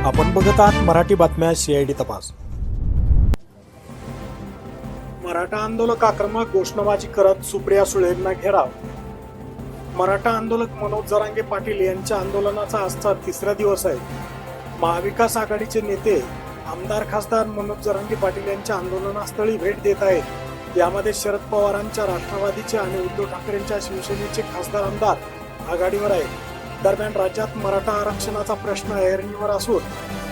आपण बघत आहात मराठी बातम्या CID तपास. मराठा आंदोलक आक्रमक घोषणाबाजी करत सुप्रिया सुळेंना घेराव. मराठा आंदोलक मनोज जरांगे पाटील यांच्या आंदोलनाचा आजचा तिसरा दिवस आहे. महाविकास आघाडीचे नेते आमदार खासदार मनोज जरांगे पाटील यांच्या आंदोलनास्थळी भेट देत आहेत. यामध्ये शरद पवारांच्या राष्ट्रवादीचे आणि उद्धव ठाकरेंच्या शिवसेनेचे खासदार आमदार आघाडीवर आहेत. दरम्यान राज्यात मराठा आरक्षणाचा प्रश्न ऐरणीवर असून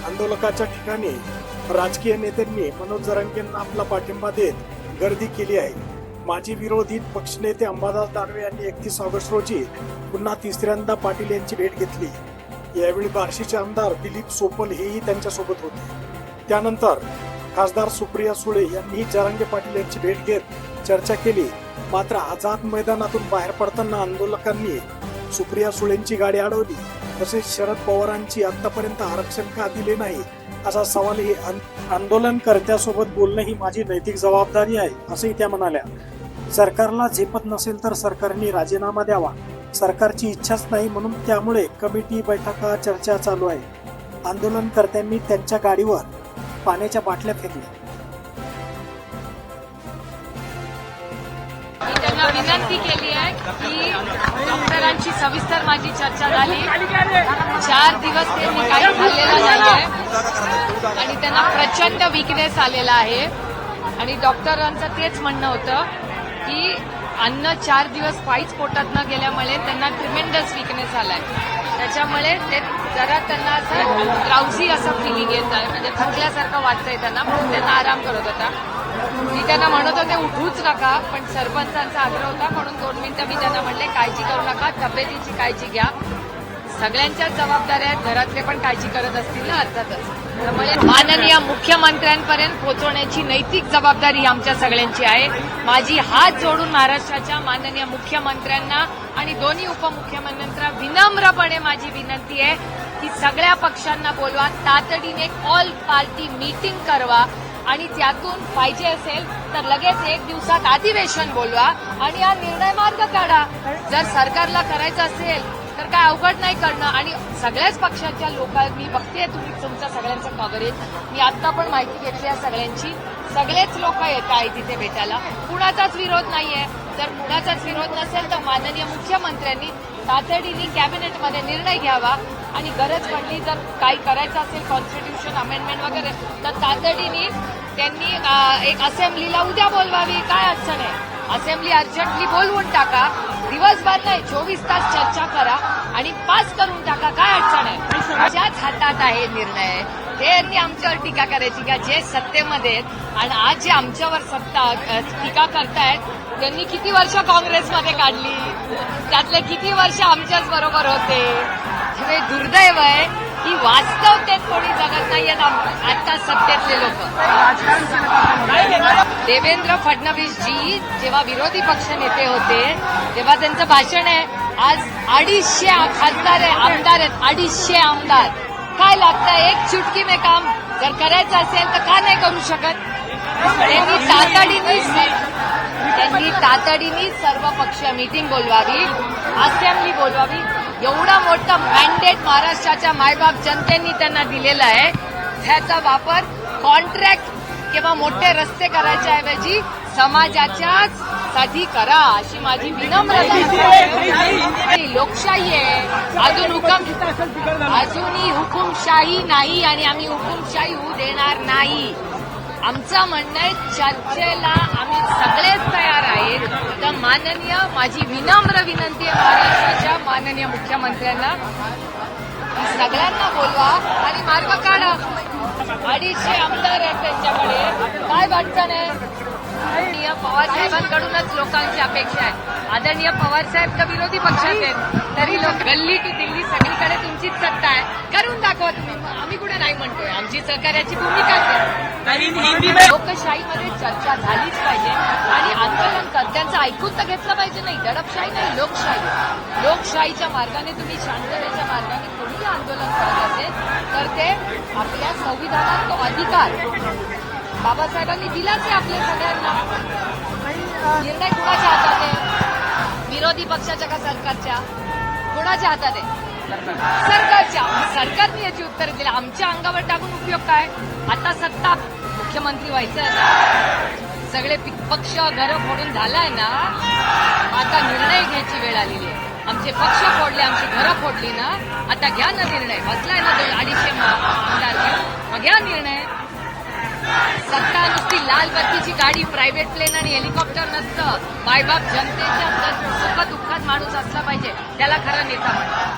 आंदोलकाच्या ठिकाणी राजकीय नेत्यांनी मनोज जरांगेंना आपला पाठिंबा देत गर्दी केली आहे. माजी विरोधी पक्षनेते अंबादास दानवे यांनी 31 ऑगस्ट रोजी पुन्हा तिसऱ्यांदा पाटील यांची भेट घेतली. यावेळी बार्शीचे आमदार दिलीप सोपल हेही त्यांच्यासोबत होते. त्यानंतर खासदार सुप्रिया सुळे यांनीही जरांगे पाटील यांची भेट घेत चर्चा केली. मात्र आझाद मैदानातून बाहेर पडताना आंदोलकांनी सुप्रिया सुळेंची गाडी अडवली. तसेच शरद पवारांची आतापर्यंत आरक्षण का दिले नाही असा सवालही आंदोलनकर्त्यासोबत बोलणं ही माझी नैतिक जबाबदारी आहे असंही त्या म्हणाल्या. सरकारला झेपत नसेल तर सरकारने राजीनामा द्यावा. सरकारची इच्छाच नाही म्हणून त्यामुळे कमिटी बैठका चर्चा चालू आहे. आंदोलनकर्त्यांनी त्यांच्या गाडीवर पाण्याच्या बाटल्या फेकल्या. त्यांना विनंती केली आहे की डॉक्टरांची सविस्तर माझी चर्चा झाली. 4 दिवस त्यांनी काही खाल्लेलं नाहीये आणि त्यांना प्रचंड विकनेस आलेला आहे. आणि डॉक्टरांचं तेच म्हणणं होतं की अन्न 4 दिवस काहीच पोटात न गेल्यामुळे त्यांना ट्रिमेंडस विकनेस आलाय. त्याच्यामुळे ते जरा त्यांना असं ड्राउझी असं फिलिंग येत आहे, म्हणजे थकल्यासारखं वाटतंय त्यांना, म्हणून त्यांना आराम करत होता. मी त्यांना म्हणत होते उठूच नका, पण सरपंचांचा आग्रह होता म्हणून 2 मिनिटं मी त्यांना म्हणले काळजी करू नका, तब्येतीची काळजी घ्या. सगळ्यांच्याच जबाबदाऱ्या आहेत, घरातले पण काळजी करत असतील ना अर्थातच. त्यामुळे माननीय मुख्यमंत्र्यांपर्यंत पोहोचवण्याची नैतिक जबाबदारी आमच्या सगळ्यांची आहे. माझी हात जोडून महाराष्ट्राच्या माननीय मुख्यमंत्र्यांना आणि दोन्ही उपमुख्यमंत्र्यांना विनम्रपणे माझी विनंती आहे की सगळ्या पक्षांना बोलवा, तातडीने ऑल पार्टी मीटिंग करवा आणि त्यातून पाहिजे असेल तर लगेच 1 दिवसात अधिवेशन बोलवा आणि हा निर्णय मार्ग काढा. जर सरकारला करायचं असेल तर काय अवघड नाही करणं. आणि सगळ्याच पक्षाच्या लोकांनी बघते तुम्ही तुमच्या सगळ्यांचं कव्हरेज, मी आता पण माहिती घेतली आहे सगळ्यांची. सगळेच लोक येत आहेत तिथे भेटायला. कुणाचाच विरोध नाहीये. जर कुणाचाच विरोध नसेल तर माननीय मुख्यमंत्र्यांनी तातडीने कॅबिनेटमध्ये निर्णय घ्यावा आणि गरज पडली जर काही करायचं असेल कॉन्स्टिट्यूशन अमेंडमेंट वगैरे तर तातडीने त्यांनी एक असेंब्लीला उद्या बोलवावी. काय अडचण आहे? असेंब्ली अर्जंटली बोलवून टाका. दिवसभर नाही 24 तास चर्चा करा आणि पास करून टाका. काय अडचण आहे? माझ्याच हातात आहे निर्णय. त्यांनी आमच्यावर टीका करायची का? जे सत्तेमध्ये आहेत आणि आज जे आमच्यावर टीका करतायत त्यांनी किती वर्ष काँग्रेसमध्ये काढली, त्यातले किती वर्ष आमच्याच बरोबर होते. हे दुर्दैव आहे की वास्तवतेत कोणी जगत नाहीयेत आता सत्तेतले लोक. देवेंद्र फडणवीस जी जेव्हा विरोधी पक्ष नेते होते तेव्हा त्यांचं भाषण आहे. आज 250 खासदार आहे, आमदार आहेत, 250 आमदार. काय लागतं? एक चुटकी में काम जर करायचं असेल तर का नाही करू शकत? त्यांनी तातडीने सर्व पक्ष मीटिंग बोलवावी, असेंब्ली बोलवावी. एवढा मोठा मॅन्डेट महाराष्ट्राच्या मायबाप जनतेने त्यांना दिलेला आहे. त्याचा वापर कॉन्ट्रॅक्ट किंवा मोठे रस्ते करायच्या ऐवजी समाजाच्याच साठी करा अशी माझी विनम्रता. लोकशाही आहे, अजूनही हुकुमशाही नाही आणि आम्ही हुकुमशाही होऊ देणार नाही. आमचं म्हणणं आहे चर्चेला आम्ही सगळेच तयार आहेत. तर माननीय माझी विनम्र विनंती आहे महाराष्ट्राच्या माननीय मुख्यमंत्र्यांना की सगळ्यांना बोलवा आणि मार्ग काढा. 250 आमदार आहेत त्यांच्याकडे. काय अडचण आहे? आदरणीय पवार साहेबांकडूनच लोकांची अपेक्षा आहे. आदरणीय पवार साहेब तर विरोधी पक्षात आहेत तरी लोक गल्ली टू दिल्ली सगळीकडे तुमचीच सत्ता आहे, करून दाखवा तुम्ही. आम्ही कुठे नाही म्हणतोय, आमची सहकार्याची भूमिकाच आहे. लोकशाहीमध्ये चर्चा झालीच पाहिजे आणि आंदोलनकर्त्यांचं ऐकून तर घेतलं पाहिजे. नाही दडपशाही नाही, लोकशाही. लोकशाहीच्या मार्गाने तुम्ही शांततेच्या मार्गाने कोणीही आंदोलन करत असेल तर ते आपल्या संविधानात तो अधिकार बाबासाहेबांनी दिलाच आहे आपल्या सगळ्यांना. निर्णय कुणाच्या हातात आहे? विरोधी पक्षाच्या का सरकारच्या? कोणाच्या हातात आहे? सरकारने याची उत्तर दिली. आमच्या अंगावर टाकून उपयोग काय? आता सत्ता मुख्यमंत्री व्हायचं आहे ना, सगळे पक्ष घरं फोडून झालाय ना, आता निर्णय घ्यायची वेळ आलेली आहे. आमचे पक्ष फोडले, आमची घरं फोडली ना, आता घ्या ना निर्णय. बसलाय ना 200-250 आमदार घेऊन, मग घ्या निर्णय. सत्ता नुसती लाल बत्तीची गाडी, प्रायव्हेट प्लेन आणि हेलिकॉप्टर नसतं. मायबाप जनतेच्या सुख दुःखात माणूस असला पाहिजे, त्याला खरा नेता म्हणतात.